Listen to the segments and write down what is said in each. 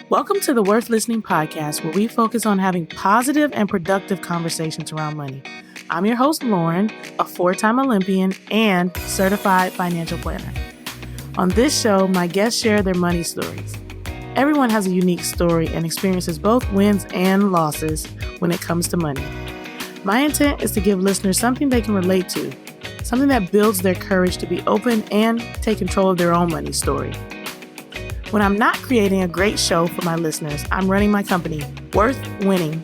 Welcome to the Worth Listening podcast, where we focus on having positive and productive conversations around money. I'm your host, Lauryn, a 4-time Olympian and certified financial planner. On this show, my guests share their money stories. Everyone has a unique story and experiences both wins and losses when it comes to money. My intent is to give listeners something they can relate to, something that builds their courage to be open and take control of their own money story. When I'm not creating a great show for my listeners, I'm running my company, Worth Winning,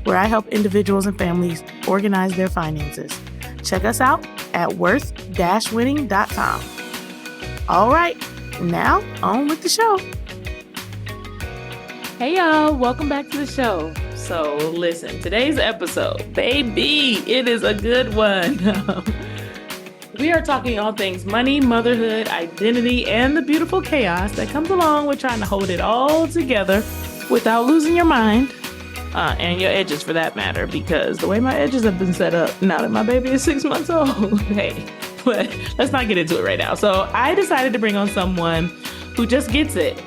where I help individuals and families organize their finances. Check us out at worth-winning.com. All right, now on with the show. Hey y'all, welcome back to the show. So listen, today's episode, baby, it is a good one. We are talking all things money, motherhood, identity, and the beautiful chaos that comes along with trying to hold it all together without losing your mind, and your edges for that matter, because the way my edges have been set up now that my baby is 6 months old, hey, but let's not get into it right now. So I decided to bring on someone who just gets it.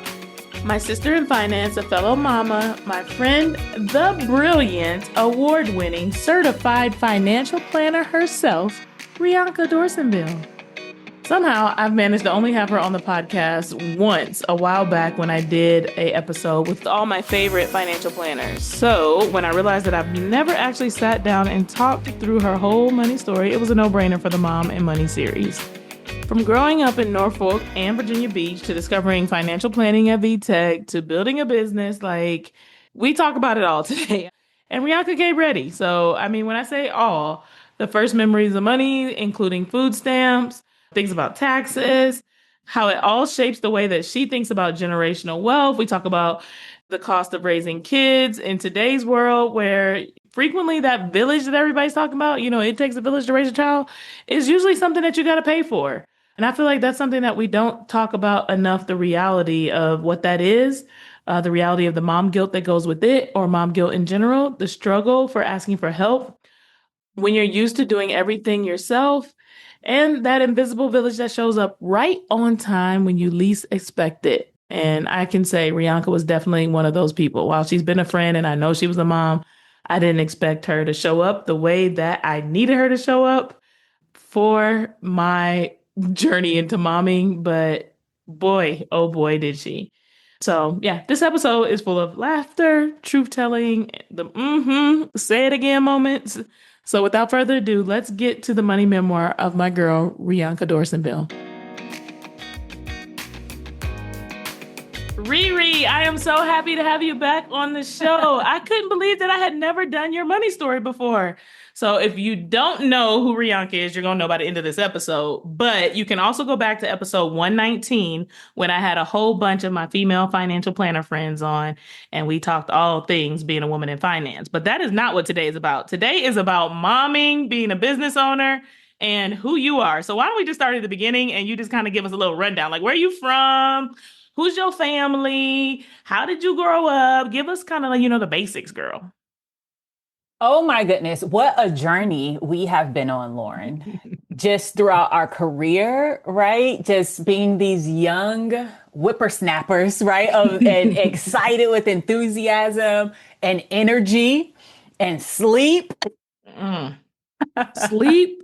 My sister in finance, a fellow mama, my friend, the brilliant, award-winning, certified financial planner herself, Rianka Dorsainvil. Somehow, I've managed to only have her on the podcast once a while back when I did an episode with all my favorite financial planners. So when I realized that I've never actually sat down and talked through her whole money story, it was a no-brainer for the Mom and Money series. From growing up in Norfolk and Virginia Beach to discovering financial planning at VTech to building a business, like, we talk about it all today. And Rianka came ready. So, I mean, when I say all, the first memories of money, including food stamps, things about taxes, how it all shapes the way that she thinks about generational wealth. We talk about the cost of raising kids in today's world, where frequently that village that everybody's talking about, it takes a village to raise a child, is usually something that you got to pay for. And I feel like that's something that we don't talk about enough, the reality of what that is, the reality of the mom guilt that goes with it, or mom guilt in general, the struggle for asking for help when you're used to doing everything yourself, and that invisible village that shows up right on time when you least expect it. And I can say Rianka was definitely one of those people. While she's been a friend and I know she was a mom, I didn't expect her to show up the way that I needed her to show up for my journey into momming. But boy, oh boy, did she. So yeah, this episode is full of laughter, truth-telling, the say it again moments. So without further ado, let's get to the money memoir of my girl, Rianka Dorsainvil. Riri, I am so happy to have you back on the show. I couldn't believe that I had never done your money story before. So if you don't know who Rianka is, you're going to know by the end of this episode. But you can also go back to episode 119 when I had a whole bunch of my female financial planner friends on, and we talked all things being a woman in finance. But that is not what today is about. Today is about momming, being a business owner, and who you are. So why don't we just start at the beginning and you just kind of give us a little rundown, like where are you from? Who's your family? How did you grow up? Give us kind of like, the basics, girl. Oh my goodness, what a journey we have been on, Lauryn. Just throughout our career, right? Just being these young whippersnappers, right? And excited with enthusiasm and energy and sleep. Sleep?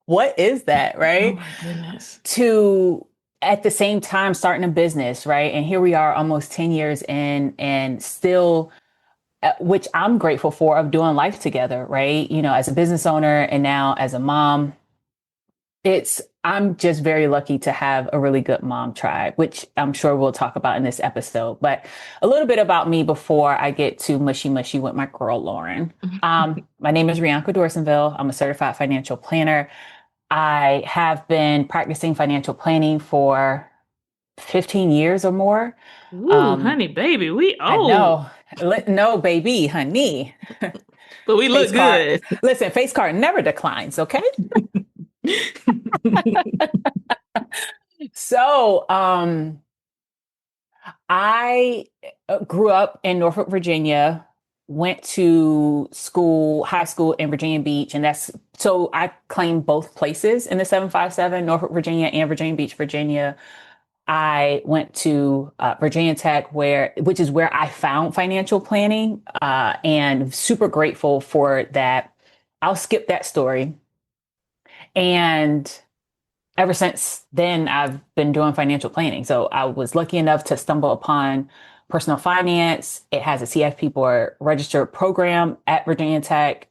What is that, right? Oh my goodness. To at the same time starting a business, right? And here we are almost 10 years in and still, which I'm grateful for, of doing life together, right? As a business owner and now as a mom, I'm just very lucky to have a really good mom tribe, which I'm sure we'll talk about in this episode. But a little bit about me before I get to mushy with my girl, Lauryn. My name is Rianka Dorsainvil. I'm a certified financial planner. I have been practicing financial planning for 15 years or more. Ooh, honey, baby, we old. I know. No, baby, honey. But we look good. Listen, face card never declines, okay? So, I grew up in Norfolk, Virginia, went to high school in Virginia Beach. And so I claim both places in the 757, Norfolk, Virginia and Virginia Beach, Virginia. I went to Virginia Tech, which is where I found financial planning, and super grateful for that. I'll skip that story. And ever since then, I've been doing financial planning. So I was lucky enough to stumble upon personal finance. It has a CFP board registered program at Virginia Tech.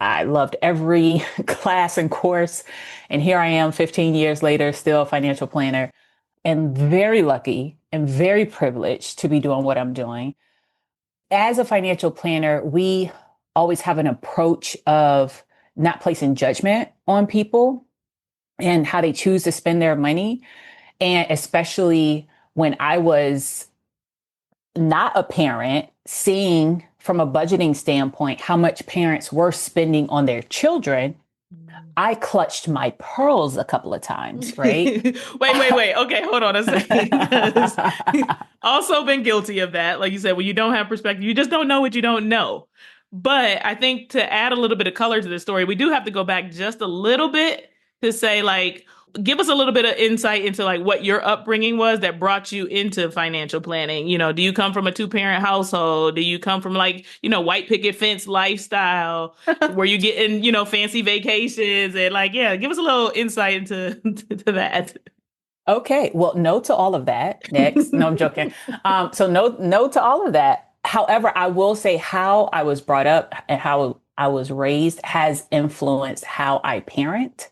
I loved every class and course. And here I am 15 years later, still a financial planner, and very lucky and very privileged to be doing what I'm doing. As a financial planner, we always have an approach of not placing judgment on people and how they choose to spend their money. And especially when I was not a parent, seeing from a budgeting standpoint how much parents were spending on their children, I clutched my pearls a couple of times, right? Wait. Okay, hold on a second. 'Cause also been guilty of that. Like you said, when you don't have perspective, you just don't know what you don't know. But I think to add a little bit of color to the story, we do have to go back just a little bit to say, like, give us a little bit of insight into like what your upbringing was that brought you into financial planning. Do you come from a two-parent household? Do you come from like, white picket fence lifestyle? Were you getting, fancy vacations? And like, yeah, give us a little insight into to that. Okay. Well, no to all of that. Next. No, I'm joking. So no to all of that. However, I will say how I was brought up and how I was raised has influenced how I parent,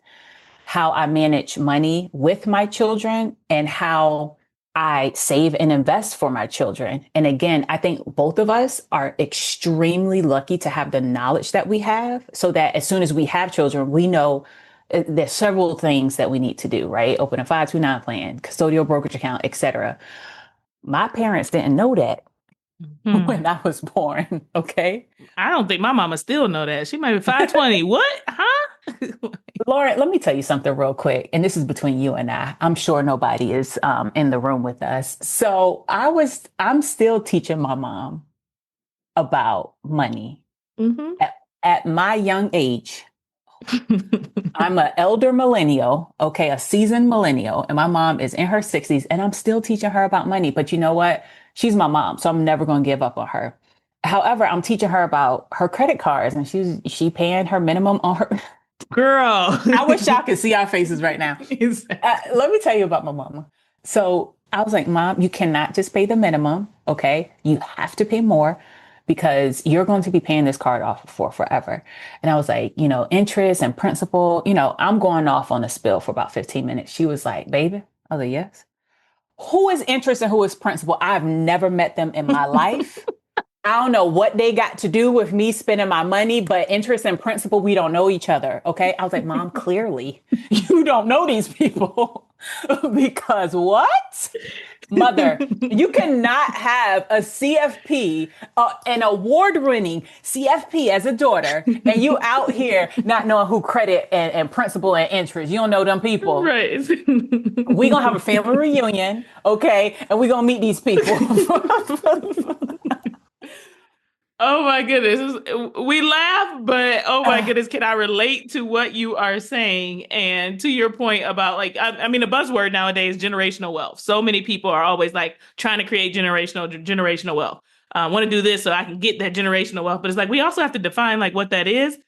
how I manage money with my children, and how I save and invest for my children. And again, I think both of us are extremely lucky to have the knowledge that we have so that as soon as we have children, we know there's several things that we need to do, right? Open a 529 plan, custodial brokerage account, etc. My parents didn't know that when I was born. Okay. I don't think my mama still know that. She might be 520. What? Huh? Lauryn, let me tell you something real quick. And this is between you and I. I'm sure nobody is in the room with us. So I'm still teaching my mom about money. Mm-hmm. At my young age, I'm an elder millennial, okay, a seasoned millennial, and my mom is in her 60s, and I'm still teaching her about money. But you know what? She's my mom, so I'm never going to give up on her. However, I'm teaching her about her credit cards, and she paying her minimum on her. Girl, I wish y'all could see our faces right now. Let me tell you about my mama. So I was like, Mom, you cannot just pay the minimum, okay? You have to pay more because you're going to be paying this card off for forever. And I was like, interest and principal, I'm going off on a spill for about 15 minutes. She was like, baby, I was like, yes. Who is interest and who is principal? I've never met them in my life. I don't know what they got to do with me spending my money, but interest and principal, we don't know each other. Okay. I was like, Mom, clearly you don't know these people because what? Mother, you cannot have a CFP, an award-winning CFP as a daughter, and you out here not knowing who credit and principal and interest. You don't know them people. Right. We gonna have a family reunion, okay? And we gonna meet these people. Oh my goodness. We laugh, but oh my goodness, can I relate to what you are saying? And to your point about like, I mean, a buzzword nowadays, generational wealth. So many people are always like trying to create generational wealth. I want to do this so I can get that generational wealth. But it's like, we also have to define like what that is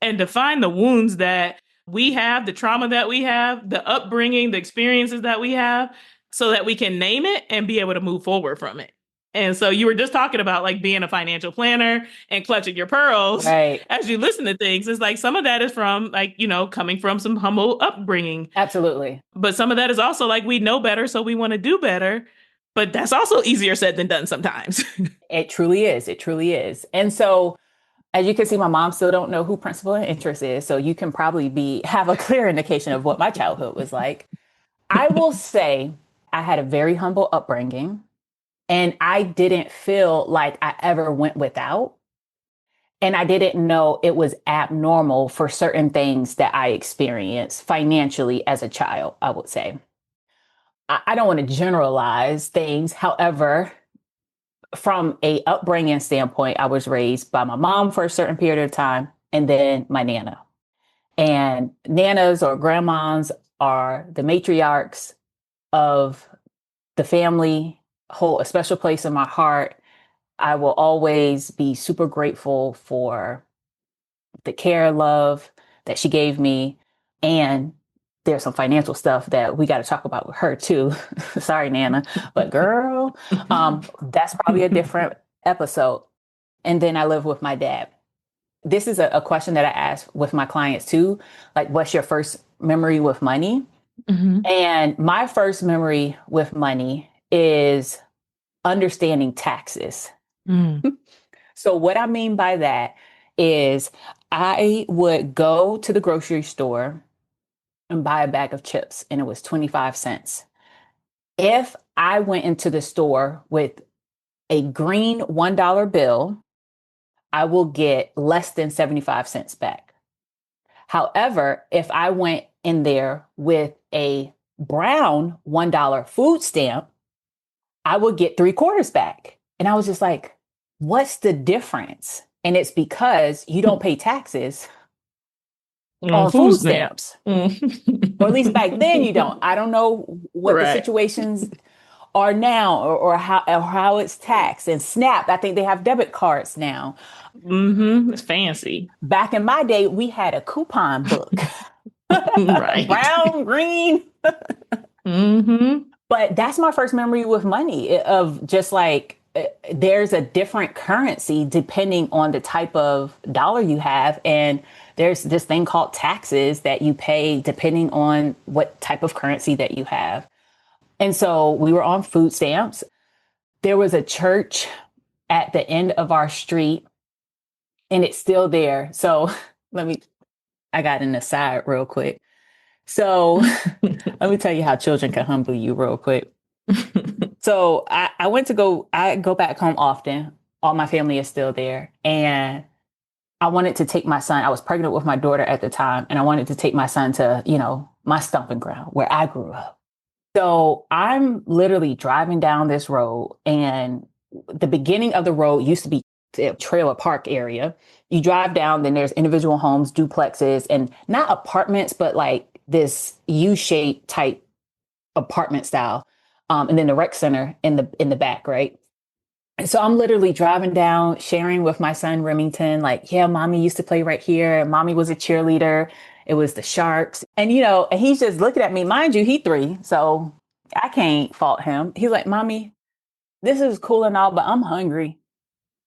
and define the wounds that we have, the trauma that we have, the upbringing, the experiences that we have, so that we can name it and be able to move forward from it. And so you were just talking about like being a financial planner and clutching your pearls. Right. As you listen to things, it's like some of that is from like, coming from some humble upbringing. Absolutely. But some of that is also like we know better, so we want to do better. But that's also easier said than done sometimes. It truly is. It truly is. And so as you can see, my mom still don't know who principal and interest is. So you can probably have a clear indication of what my childhood was like. I will say I had a very humble upbringing. And I didn't feel like I ever went without. And I didn't know it was abnormal for certain things that I experienced financially as a child, I would say. I don't want to generalize things. However, from a upbringing standpoint, I was raised by my mom for a certain period of time and then my nana. And nanas or grandmas are the matriarchs of the family hold a special place in my heart. I will always be super grateful for the care, love that she gave me. And there's some financial stuff that we got to talk about with her too. Sorry, Nana. But girl, that's probably a different episode. And then I live with my dad. This is a question that I ask with my clients too. Like, what's your first memory with money? Mm-hmm. And my first memory with money is understanding taxes. Mm. So what I mean by that is I would go to the grocery store and buy a bag of chips, and it was 25 cents. If I went into the store with a green $1 bill, I will get less than 75 cents back. However, if I went in there with a brown $1 food stamp, I would get 3/4 back. And I was just like, what's the difference? And it's because you don't pay taxes on Food food stamps. stamps. Or at least back then you don't. I don't know what the Right. situations are now, or how it's taxed. And SNAP, I think they have debit cards now. Mm-hmm. It's fancy. Back in my day, we had a coupon book. Right. Brown, green. Mm-hmm. But that's my first memory with money, of just like there's a different currency depending on the type of dollar you have. And there's this thing called taxes that you pay depending on what type of currency that you have. And so we were on food stamps. There was a church at the end of our street, and it's still there. So I got an aside real quick. So let me tell you how children can humble you real quick. So I go back home often. All my family is still there. And I wanted to take my son. I was pregnant with my daughter at the time. And I wanted to take my son to, my stomping ground where I grew up. So I'm literally driving down this road, and the beginning of the road used to be a trailer park area. You drive down, then there's individual homes, duplexes, and not apartments, but like this U-shaped type apartment style. And then the rec center in the back, right? And so I'm literally driving down, sharing with my son Remington, like, yeah, mommy used to play right here. And mommy was a cheerleader. It was the Sharks. And, and he's just looking at me. Mind you, he 3, so I can't fault him. He's like, mommy, this is cool and all, but I'm hungry.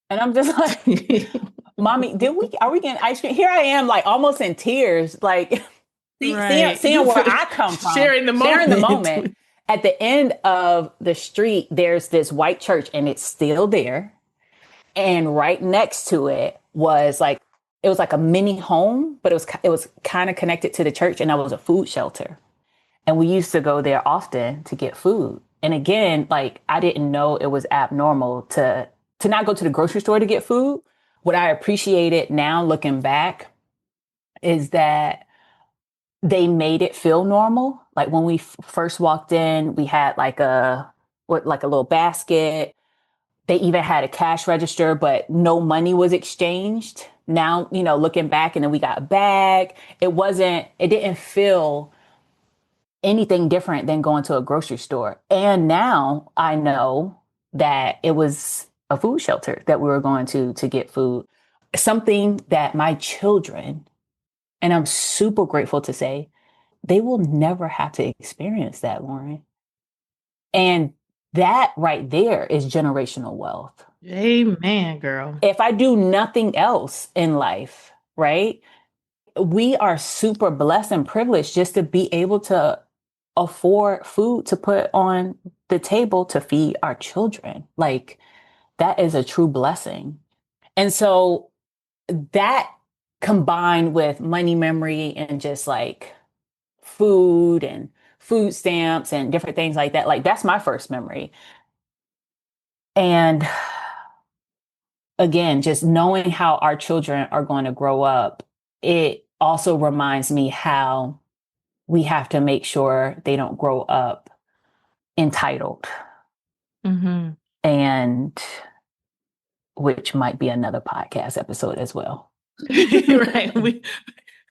And I'm just like, mommy, are we getting ice cream? Here I am, like almost in tears, like Right. seeing where I come from. Sharing the moment. At the end of the street, there's this white church, and it's still there. And right next to it was like a mini home, but it was kind of connected to the church, and that was a food shelter. And we used to go there often to get food. And again, like I didn't know it was abnormal to not go to the grocery store to get food. What I appreciated now looking back is that they made it feel normal. Like when we first walked in, we had like a little basket. They even had a cash register, but no money was exchanged. Now, looking back, and then we got a bag. It didn't feel anything different than going to a grocery store. And now I know that it was a food shelter that we were going to get food. Something that my children, and I'm super grateful to say, they will never have to experience that, Lauryn. And that right there is generational wealth. Amen, girl. If I do nothing else in life, right? We are super blessed and privileged just to be able to afford food to put on the table to feed our children. Like that is a true blessing. And so that combined with money memory and just like food and food stamps and different things like that. Like that's my first memory. And again, just knowing how our children are going to grow up, it also reminds me how we have to make sure they don't grow up entitled. Mm-hmm. And which might be another podcast episode as well. Right.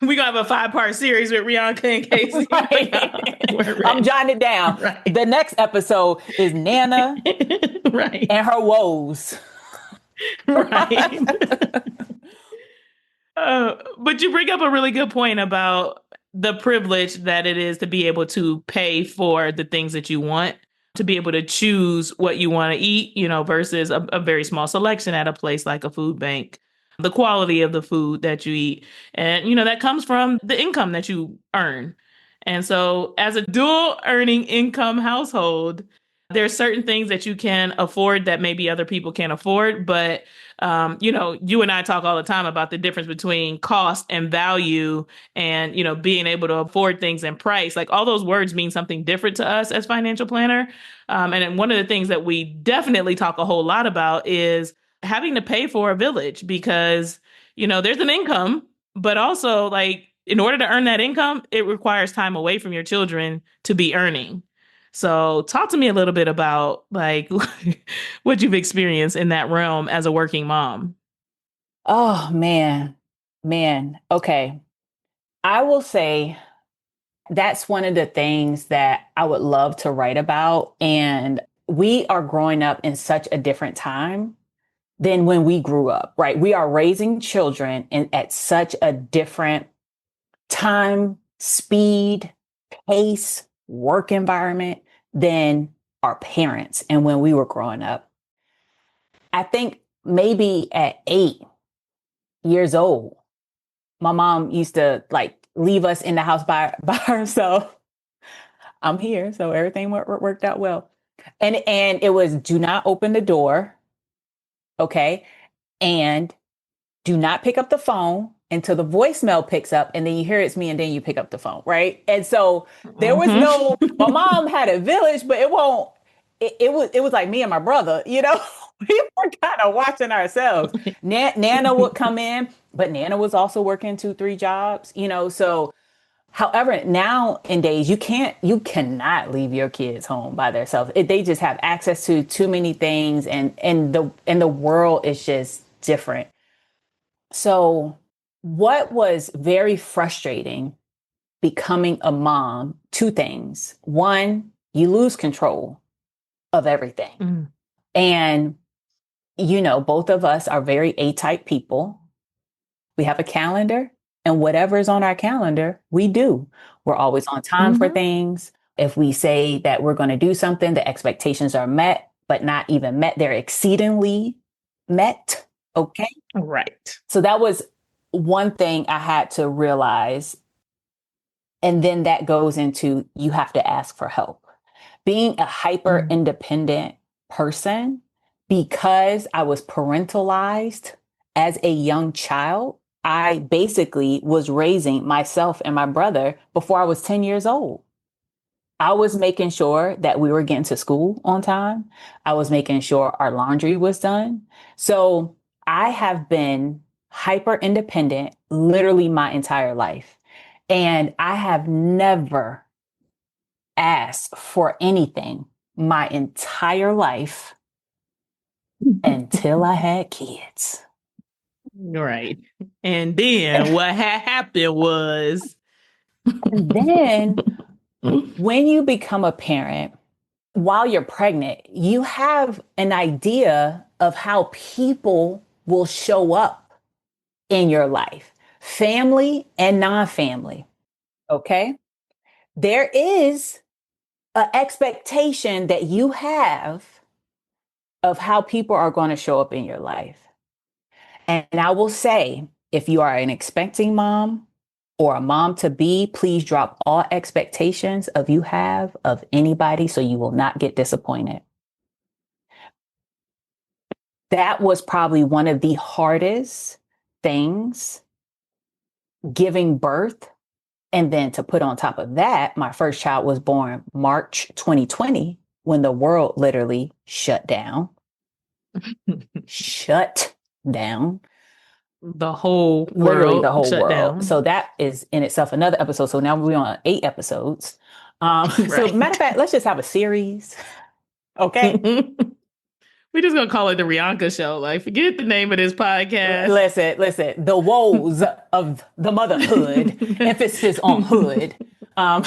We're going to have a 5-part series with Rianka in case right. I'm jotting it down. Right. The next episode is Nana right. and her woes. Right. But you bring up a really good point about the privilege that it is to be able to pay for the things that you want, to be able to choose what you want to eat, versus a very small selection at a place like a food bank. The quality of the food that you eat. And, that comes from the income that you earn. And so as a dual earning income household, there's certain things that you can afford that maybe other people can't afford. But, you and I talk all the time about the difference between cost and value and, being able to afford things and price. Like all those words mean something different to us as financial planner. And one of the things that we definitely talk a whole lot about is having to pay for a village because, there's an income, but also like in order to earn that income, it requires time away from your children to be earning. So talk to me a little bit about like what you've experienced in that realm as a working mom. Oh, man. Okay. I will say that's one of the things that I would love to write about. And we are growing up in such a different time than when we grew up, right? We are raising children at such a different time, speed, pace, work environment than our parents and when we were growing up. I think maybe at 8 years old, my mom used to like leave us in the house by herself. I'm here, so everything worked out well. And it was do not open the door, okay? And do not pick up the phone until the voicemail picks up and then you hear it's me and then you pick up the phone, right? And so there was no, my mom had a village, but it was like me and my brother, we were kind of watching ourselves. Nana would come in, but Nana was also working 2-3 jobs, so however, nowadays you cannot leave your kids home by themselves. They just have access to too many things and the world is just different. So what was very frustrating becoming a mom, 2 things. One, you lose control of everything. Mm. And, both of us are very A-type people. We have a calendar and whatever is on our calendar, we do. We're always on time for things. If we say that we're going to do something, the expectations are met, but not even met. They're exceedingly met. Okay. Right. So that was one thing I had to realize. And then that goes into you have to ask for help. Being a hyper independent person, because I was parentalized as a young child, I basically was raising myself and my brother before I was 10 years old. I was making sure that we were getting to school on time. I was making sure our laundry was done. So I have been hyper independent literally my entire life. And I have never asked for anything my entire life until I had kids. Right. And then what happened was. And then when you become a parent, while you're pregnant, you have an idea of how people will show up in your life, family and non-family. Okay. There is an expectation that you have of how people are going to show up in your life. And I will say, if you are an expecting mom or a mom to be, please drop all expectations of you have of anybody so you will not get disappointed. That was probably one of the hardest things, giving birth. And then to put on top of that, my first child was born March 2020 when the world literally shut down. Shut down. The whole world. Literally the whole shut world. Down. So that is in itself another episode. So now we're on 8 episodes. Right. So matter of fact, let's just have a series. Okay. We're just gonna call it the Rianka Show. Like, forget the name of this podcast. Listen, the woes of the motherhood, emphasis on hood. Um,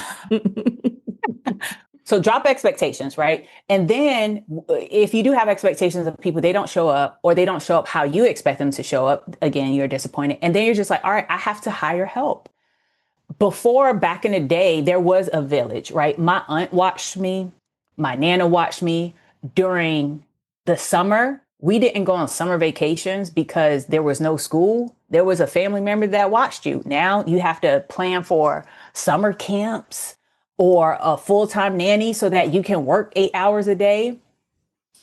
so drop expectations, right? And then if you do have expectations of people, they don't show up or they don't show up how you expect them to show up. Again, you're disappointed. And then you're just like, all right, I have to hire help. Before, back in the day, there was a village, right? My aunt watched me. My nana watched me during the summer. We didn't go on summer vacations because there was no school. There was a family member that watched you. Now you have to plan for summer camps or a full-time nanny so that you can work 8 hours a day.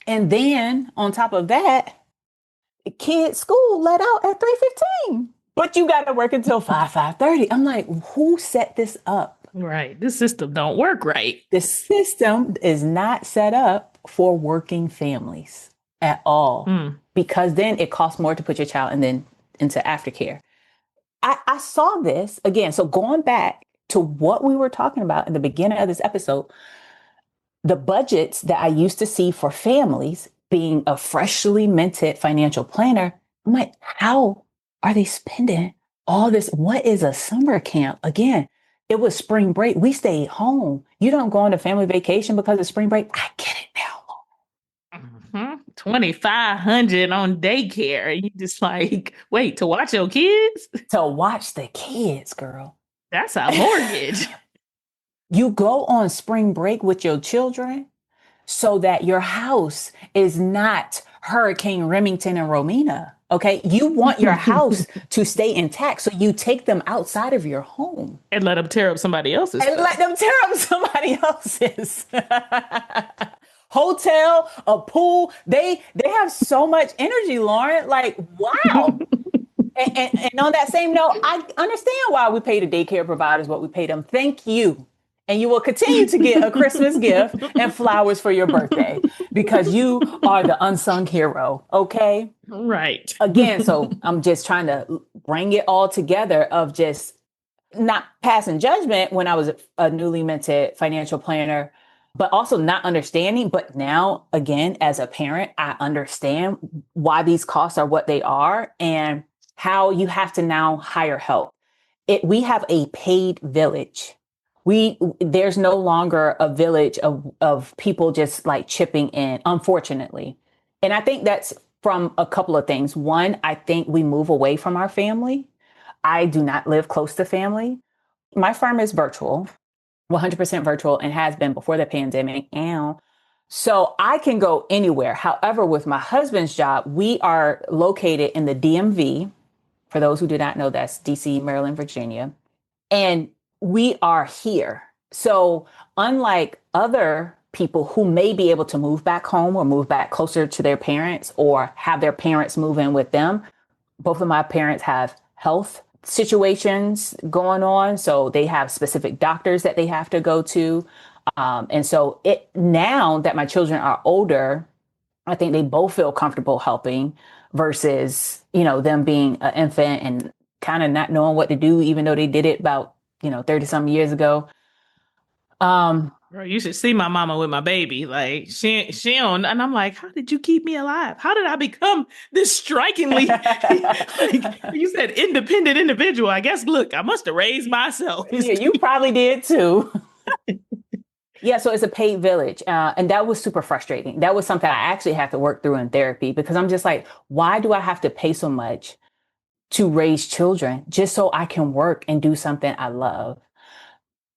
And then on top of that, kids' school let out at 3:15. But you got to work until 5:30. I'm like, who set this up? Right. This system don't work right. The system is not set up for working families at all, because then it costs more to put your child and then into aftercare. I saw this again. So going back to what we were talking about in the beginning of this episode, the budgets that I used to see for families, being a freshly minted financial planner, I'm like, how are they spending all this? What is a summer camp? Again, it was spring break. We stayed home. You don't go on a family vacation because of spring break. I get it now. Mm-hmm. 2,500 on daycare. You just like, wait, to watch your kids? To watch the kids, girl. That's our mortgage. You go on spring break with your children so that your house is not Hurricane Remington and Romina. Okay. You want your house to stay intact. So you take them outside of your home. And let them tear up somebody else's. And let them tear up somebody else's. Hotel, a pool. They have so much energy, Lauryn. Like, wow. And on that same note, I understand why we pay the daycare providers what we pay them. Thank you. And you will continue to get a Christmas gift and flowers for your birthday because you are the unsung hero. Okay. Right. Again, so I'm just trying to bring it all together of just not passing judgment when I was a newly minted financial planner, but also not understanding. But now, again, as a parent, I understand why these costs are what they are and how you have to now hire help. We have a paid village. There's no longer a village of people just like chipping in, unfortunately. And I think that's from a couple of things. One, I think we move away from our family. I do not live close to family. My firm is virtual, 100% virtual, and has been before the pandemic. And so I can go anywhere. However, with my husband's job, we are located in the DMV. For those who do not know, that's DC, Maryland, Virginia. And we are here. So unlike other people who may be able to move back home or move back closer to their parents or have their parents move in with them, both of my parents have health situations going on. So they have specific doctors that they have to go to. And so now that my children are older, I think they both feel comfortable helping versus, them being an infant and kind of not knowing what to do, even though they did it about 30 some years ago. Bro, you should see my mama with my baby. Like she don't, and I'm like, how did you keep me alive? How did I become this strikingly, like you said, independent individual? I guess, look, I must have raised myself. Yeah, you probably did too. Yeah, so it's a paid village. And that was super frustrating. That was something I actually had to work through in therapy because I'm just like, why do I have to pay so much to raise children just so I can work and do something I love?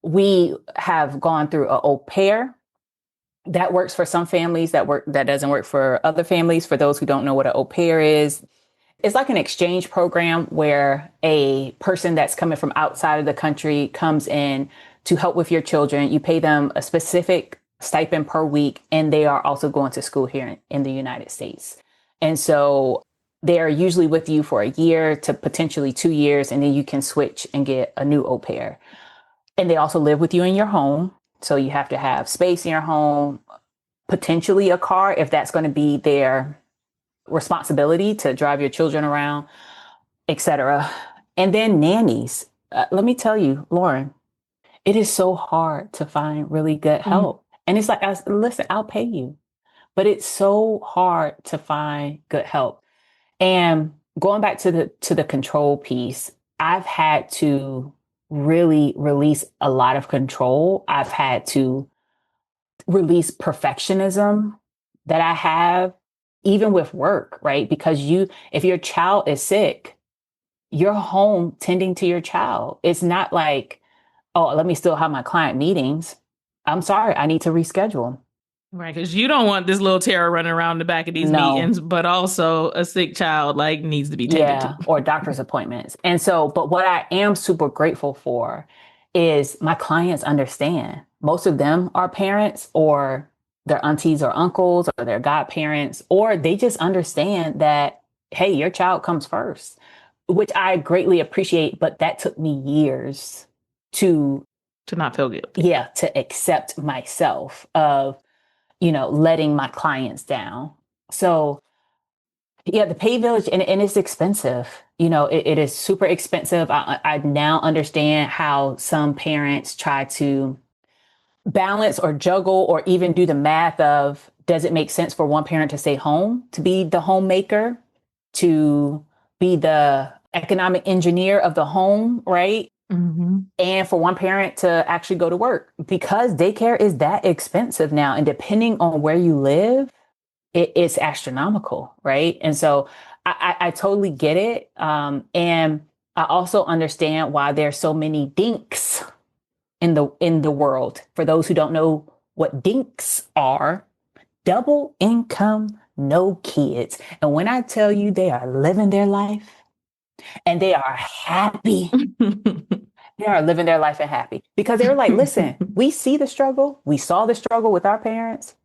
We have gone through an au pair that works for some families, that doesn't work for other families. For those who don't know what an au pair is, it's like an exchange program where a person that's coming from outside of the country comes in to help with your children. You pay them a specific stipend per week, and they are also going to school here in the United States. And so they're usually with you for a year to potentially 2 years, and then you can switch and get a new au pair. And they also live with you in your home. So you have to have space in your home, potentially a car, if that's going to be their responsibility to drive your children around, etc. And then nannies. Let me tell you, Lauryn, it is so hard to find really good help. And it's like, listen, I'll pay you. but it's so hard to find good help. And going back to the control piece, I've had to really release a lot of control. I've had to release perfectionism that I have, even with work, right? Because if your child is sick, you're home tending to your child. It's not like, oh, let me still have my client meetings. I'm sorry, I need to reschedule. Right, because you don't want this little terror running around the back of these No, meetings, but also a sick child like needs to be tended to. yeah, or doctor's appointments. And so, but what I am super grateful for is my clients understand. Most of them are parents or their aunties or uncles or their godparents, or they just understand that, hey, your child comes first, which I greatly appreciate. But that took me years to, To not feel guilty. yeah, to accept myself of, letting my clients down. So, yeah, the pay village, and it's expensive. It is super expensive. I now understand how some parents try to balance or juggle or even do the math of, does it make sense for one parent to stay home, to be the homemaker, to be the economic engineer of the home, right? Mm-hmm. And for one parent to actually go to work, because daycare is that expensive now. And depending on where you live, it's astronomical, right? And so I totally get it. And I also understand why there's so many dinks in the world. For those who don't know what dinks are, double income, no kids. And when I tell you they are living their life and they are happy, they are living their life and happy because they're like, listen, we see the struggle. We saw the struggle with our parents.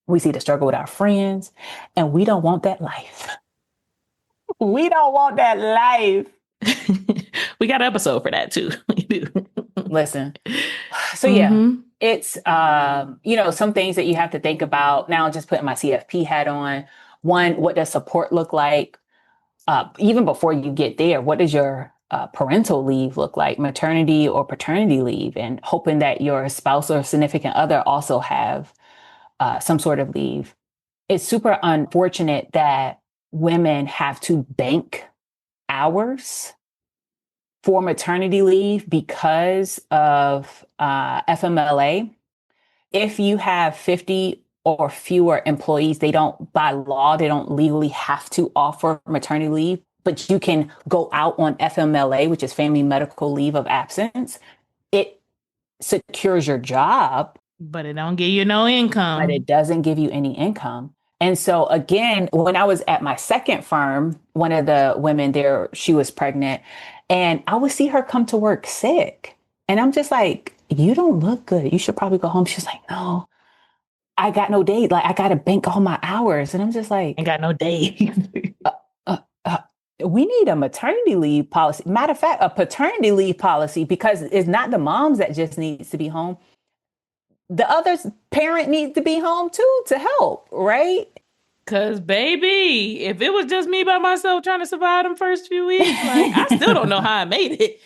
We see the struggle with our friends, and we don't want that life. We don't want that life. We got an episode for that too. We do. Listen. So yeah, it's, some things that you have to think about. Now, just putting my CFP hat on. One, what does support look like? Even before you get there, what does your parental leave look like? Maternity or paternity leave, and hoping that your spouse or significant other also have some sort of leave. It's super unfortunate that women have to bank hours for maternity leave because of FMLA. If you have 50 or fewer employees, by law, they don't legally have to offer maternity leave, but you can go out on FMLA, which is Family Medical Leave of Absence. It secures your job, but it don't give you no income. But it doesn't give you any income. And so again, when I was at my second firm, one of the women there, she was pregnant, and I would see her come to work sick. And I'm just like, you don't look good. You should probably go home. She's like, no, I got no days. Like, I got to bank all my hours. And I'm just like, ain't got no days. We need a maternity leave policy. Matter of fact, a paternity leave policy, because it's not the moms that just needs to be home. The other parent needs to be home too to help, right? Cause baby, if it was just me by myself trying to survive them first few weeks, like I still don't know how I made it.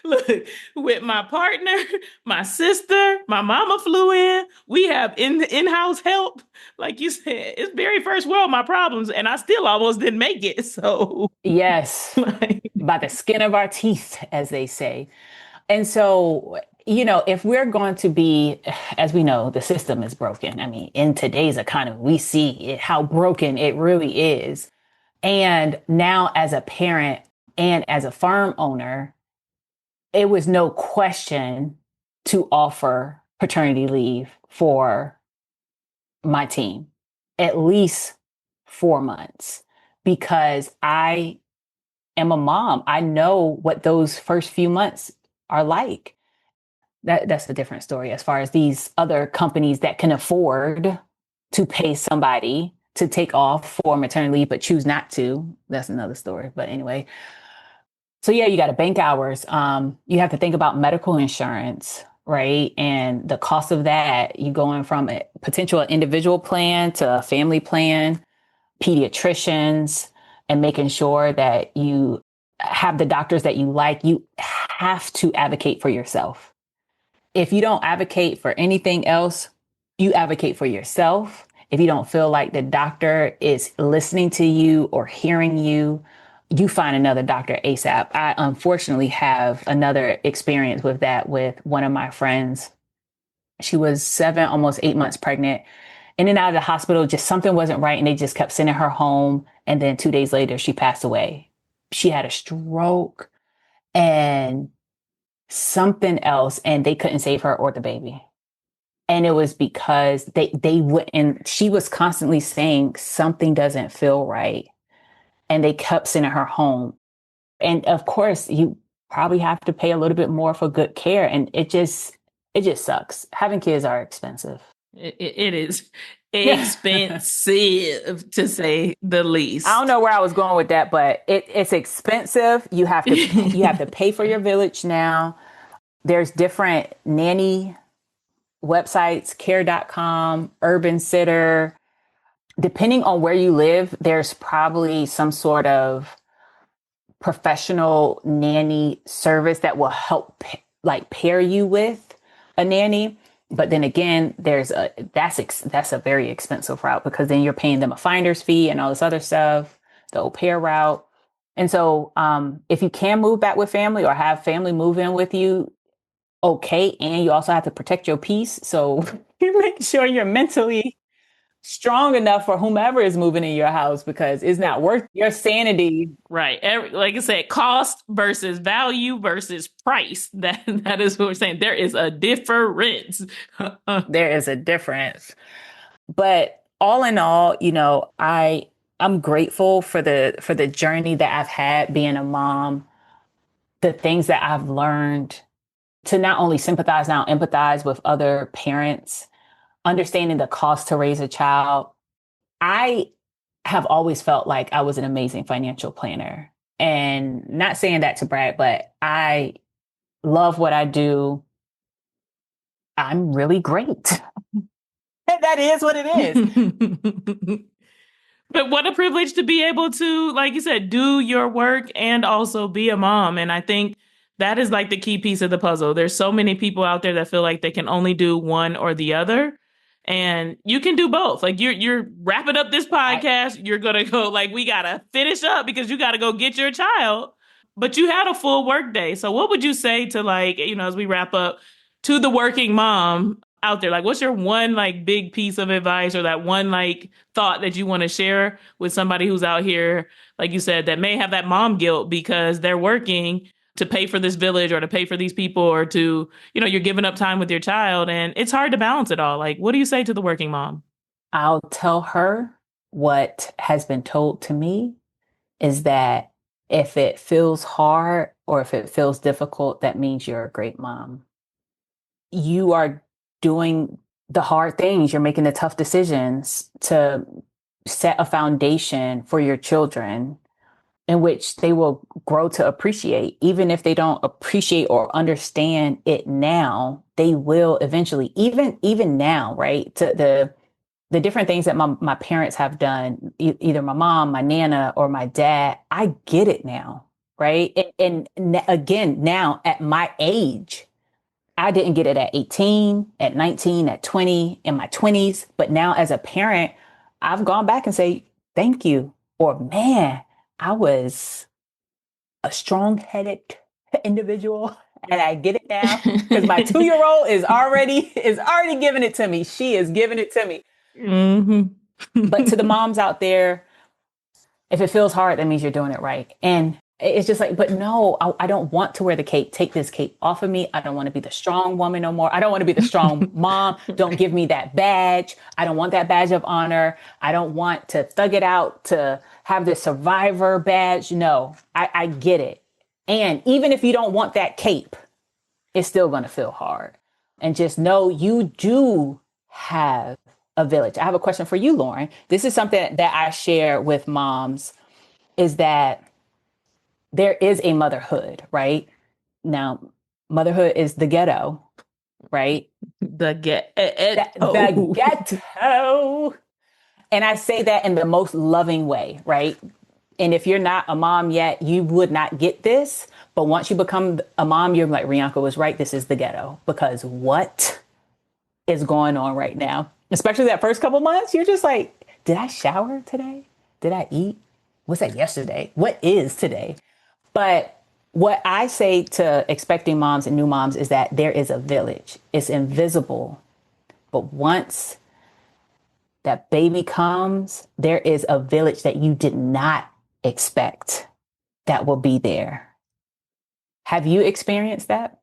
Look, with my partner, my sister, my mama flew in. We have in-house help. Like you said, it's very first world, my problems, and I still almost didn't make it. So yes, by the skin of our teeth, as they say. And so, if we're going to be, as we know, the system is broken. I mean, in today's economy, we see how broken it really is. And now as a parent and as a firm owner, it was no question to offer paternity leave for my team, at least 4 months, because I am a mom. I know what those first few months are like. That's a different story as far as these other companies that can afford to pay somebody to take off for maternity leave, but choose not to. That's another story. But anyway, so yeah, you got to bank hours. You have to think about medical insurance, right? And the cost of that, you going from a potential individual plan to a family plan, pediatricians, and making sure that you have the doctors that you like. You have to advocate for yourself. If you don't advocate for anything else, you advocate for yourself if you don't feel like the doctor is listening to you or hearing you, you find another doctor ASAP. I unfortunately have another experience with that with one of my friends. She was 7, almost 8 months pregnant, in and out of the hospital. Just something wasn't right. And they just kept sending her home. And then 2 days later, she passed away. She had a stroke and something else, and they couldn't save her or the baby. And it was because they went, and she was constantly saying something doesn't feel right. And they kept sending her home. And of course, you probably have to pay a little bit more for good care. And it just sucks. Having kids are expensive. It is expensive to say the least. I don't know where I was going with that, but it's expensive. You have to pay for your village now. There's different nanny websites, care.com, Urban Sitter. Depending on where you live, there's probably some sort of professional nanny service that will help pair you with a nanny. But then again, that's a very expensive route, because then you're paying them a finder's fee and all this other stuff, the au pair route. And so if you can move back with family or have family move in with you, okay. And you also have to protect your peace. So you make sure you're mentally strong enough for whomever is moving in your house, because it's not worth your sanity. Right. Like I said, cost versus value versus price. That is what we're saying. There is a difference. There is a difference. But all in all, I'm grateful for the journey that I've had being a mom, the things that I've learned to not only sympathize, now empathize with other parents, understanding the cost to raise a child. I have always felt like I was an amazing financial planner, and not saying that to brag, but I love what I do. I'm really great. That is what it is. But what a privilege to be able to, like you said, do your work and also be a mom. And I think that is like the key piece of the puzzle. There's so many people out there that feel like they can only do one or the other. And you can do both. Like you're wrapping up this podcast. You're going to go, like, we got to finish up because you got to go get your child. But you had a full work day. So what would you say to, like, as we wrap up, to the working mom out there? Like, what's your one, like, big piece of advice, or that one, like, thought that you want to share with somebody who's out here, like you said, that may have that mom guilt because they're working to pay for this village or to pay for these people, or to, you're giving up time with your child and it's hard to balance it all. Like, what do you say to the working mom? I'll tell her what has been told to me, is that if it feels hard or if it feels difficult, that means you're a great mom. You are doing the hard things. You're making the tough decisions to set a foundation for your children in which they will grow to appreciate. Even if they don't appreciate or understand it now, they will eventually. Even now, right? To the different things that my parents have done, either my mom, my nana, or my dad, I get it now, right? And again, now at my age, I didn't get it at 18, at 19, at 20, in my 20s. But now as a parent, I've gone back and say, thank you. Or, man, I was a strong-headed individual and I get it now, because my 2-year-old is already giving it to me. She is giving it to me. Mm-hmm. But to the moms out there, if it feels hard, that means you're doing it right. And it's just like, but no, I don't want to wear the cape. Take this cape off of me. I don't want to be the strong woman no more. I don't want to be the strong mom. Don't give me that badge. I don't want that badge of honor. I don't want to thug it out to have the survivor badge. No, I get it. And even if you don't want that cape, it's still going to feel hard. And just know you do have a village. I have a question for you, Lauryn. This is something that I share with moms, is that there is a motherhood, right? Now, motherhood is the ghetto, right? The ghetto. The ghetto. And I say that in the most loving way, right? And if you're not a mom yet, you would not get this. But once you become a mom, you're like, Rianka was right. This is the ghetto. Because what is going on right now? Especially that first couple months, you're just like, did I shower today? Did I eat? What's that yesterday? What is today? But what I say to expecting moms and new moms is that there is a village. It's invisible. But once that baby comes, there is a village that you did not expect that will be there. Have you experienced that?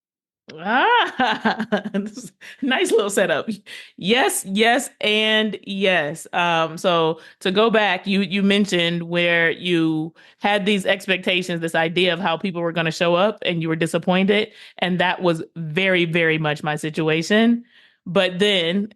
Nice little setup. Yes, yes, and yes. So to go back, you mentioned where you had these expectations, this idea of how people were going to show up, and you were disappointed, and that was very, very much my situation. But then,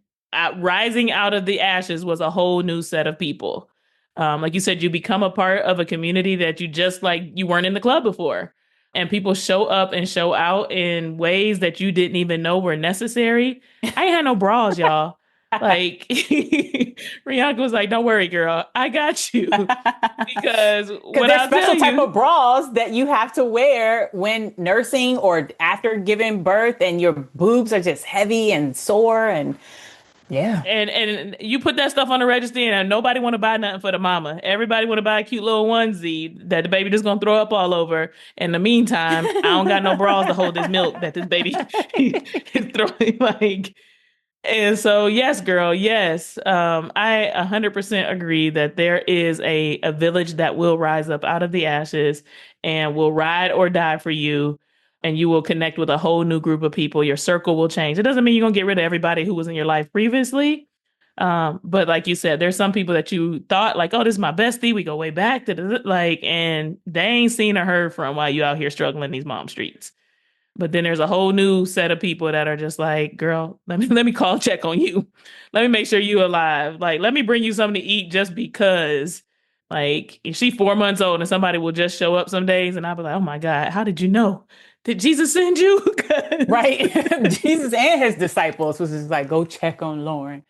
rising out of the ashes was a whole new set of people. Like you said, you become a part of a community that you weren't in the club before. And people show up and show out in ways that you didn't even know were necessary. I ain't had no bras, y'all. Like Rianka was like, "Don't worry, girl, I got you." Because there's special type of bras that you have to wear when nursing or after giving birth, and your boobs are just heavy and sore and. Yeah. And you put that stuff on the registry and nobody want to buy nothing for the mama. Everybody want to buy a cute little onesie that the baby just going to throw up all over. In the meantime, I don't got no bras to hold this milk that this baby is throwing like. And so, yes, girl, yes. I 100% agree that there is a village that will rise up out of the ashes and will ride or die for you. And you will connect with a whole new group of people. Your circle will change. It doesn't mean you're going to get rid of everybody who was in your life previously. But like you said, there's some people that you thought like, oh, this is my bestie. We go way back to and they ain't seen or heard from while you out here struggling these mom streets. But then there's a whole new set of people that are just like, girl, let me call check on you. Let me make sure you alive. Like, let me bring you something to eat just because. Like, if she's 4 months old and somebody will just show up some days and I'll be like, oh my God, how did you know? Did Jesus send you? Right. Jesus and his disciples was just like, go check on Lauryn.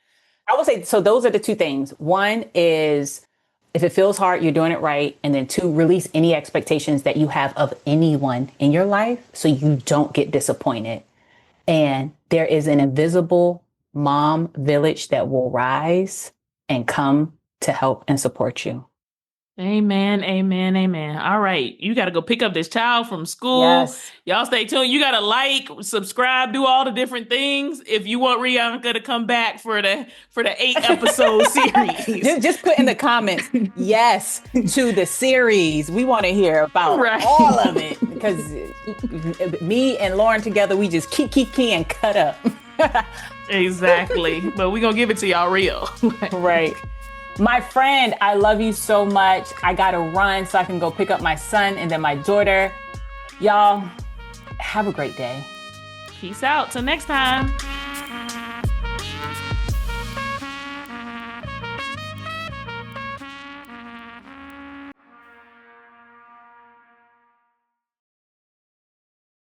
I would say, so those are the two things. One is if it feels hard, you're doing it right. And then two, release any expectations that you have of anyone in your life so you don't get disappointed. And there is an invisible mom village that will rise and come to help and support you. Amen, amen, amen. All right. You got to go pick up this child from school. Yes. Y'all stay tuned. You got to like, subscribe, do all the different things if you want Rianka to come back for the 8-episode series. Just put in the comments, yes, to the series. We want to hear about all of it because me and Lauryn together, we just key and cut up. Exactly. But we're going to give it to y'all real. Right. My friend, I love you so much. I got to run so I can go pick up my son and then my daughter. Y'all, have a great day. Peace out. Till next time.